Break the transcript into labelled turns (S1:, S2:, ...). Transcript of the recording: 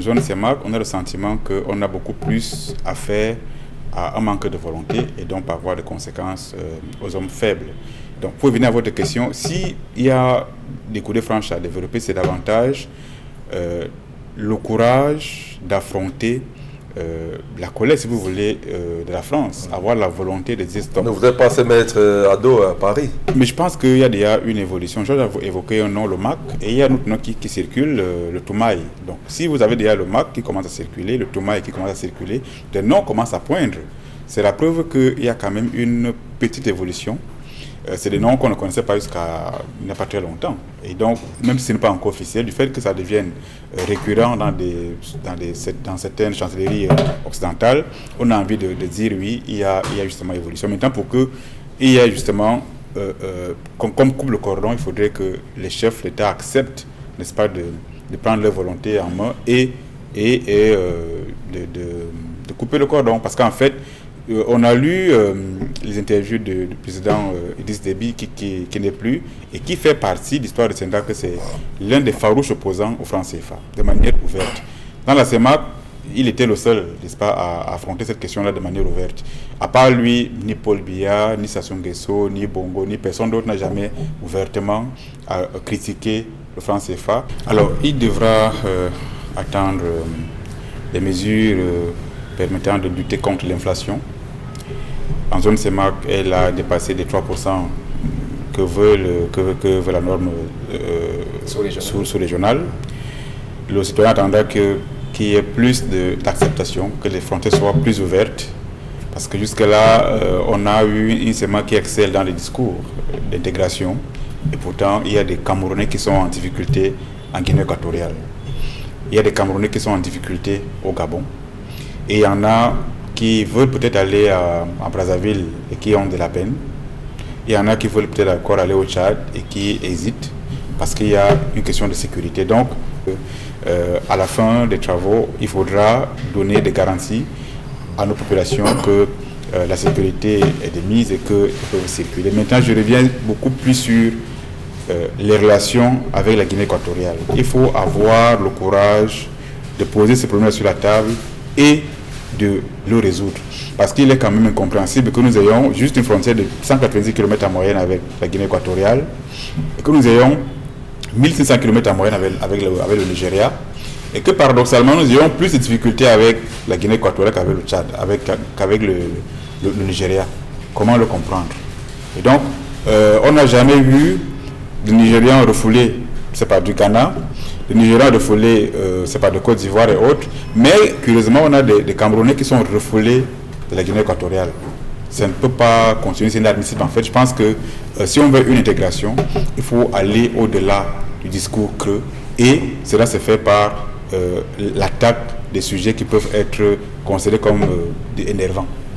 S1: zone CEMAC, on a le sentiment qu'on a beaucoup plus affaire à un manque de volonté et donc par avoir des conséquences aux hommes faibles. Donc, pour revenir à votre question, s'il y a des coups de franche à développer, c'est davantage le courage d'affronter la colère, si vous voulez, de la France, avoir la volonté de dire stop.
S2: Ne voudrait pas se mettre à dos à Paris.
S1: Mais je pense qu'il y a déjà une évolution. Je vais évoquer un nom, le MAC, et il y a un autre nom qui circule, le Toumaï. Donc, si vous avez déjà le MAC qui commence à circuler, le Toumaï qui commence à circuler, des noms commencent à poindre. C'est la preuve qu'il y a quand même une petite évolution. C'est des noms qu'on ne connaissait pas jusqu'à il n'y a pas très longtemps. Et donc, même si ce n'est pas encore officiel, du fait que ça devienne récurrent dans certaines chancelleries occidentales, on a envie de dire oui, il y a justement évolution. Maintenant, pour qu'il y ait justement, comme coupe le cordon, il faudrait que les chefs d'État acceptent, n'est-ce pas, de prendre leur volonté en main et de couper le cordon. Parce qu'en fait, on a lu les interviews du président Idriss Déby qui n'est plus et qui fait partie de l'histoire du Sénégal, que c'est l'un des farouches opposants au franc CFA, de manière ouverte. Dans la CEMAC, il était le seul, n'est-ce pas, à affronter cette question-là de manière ouverte. À part lui, ni Paul Biya, ni Sassou Nguesso, ni Bongo, ni personne d'autre n'a jamais ouvertement critiqué le franc CFA. Alors, il devra attendre des mesures permettant de lutter contre l'inflation. En zone CEMAC, elle a dépassé les 3% que veut la norme sous-régionale. Le citoyen attendra qu'il y ait plus d'acceptation, que les frontières soient plus ouvertes. Parce que jusque-là, on a eu une CEMAC qui excelle dans les discours d'intégration. Et pourtant, il y a des Camerounais qui sont en difficulté en Guinée équatoriale. Il y a des Camerounais qui sont en difficulté au Gabon. Et il y en a qui veulent peut-être aller à Brazzaville et qui ont de la peine. Il y en a qui veulent peut-être encore aller au Tchad et qui hésitent parce qu'il y a une question de sécurité. Donc, à la fin des travaux, il faudra donner des garanties à nos populations que la sécurité est de mise et qu'ils peuvent circuler. Maintenant, je reviens beaucoup plus sur les relations avec la Guinée équatoriale. Il faut avoir le courage de poser ces problèmes sur la table et de le résoudre. Parce qu'il est quand même incompréhensible que nous ayons juste une frontière de 190 km en moyenne avec la Guinée équatoriale et que nous ayons 1500 km en moyenne avec le Nigeria et que paradoxalement nous ayons plus de difficultés avec la Guinée équatoriale qu'avec le Tchad, qu'avec le Nigeria. Comment le comprendre? Et donc, on n'a jamais vu de Nigériens refoulés, c'est pas du Ghana, les Nigériens refoulés, c'est pas de Côte d'Ivoire et autres, mais curieusement, on a des Camerounais qui sont refoulés de la Guinée équatoriale. Ça ne peut pas continuer, c'est inadmissible. En fait, je pense que si on veut une intégration, il faut aller au-delà du discours creux et cela se fait par l'attaque des sujets qui peuvent être considérés comme énervants.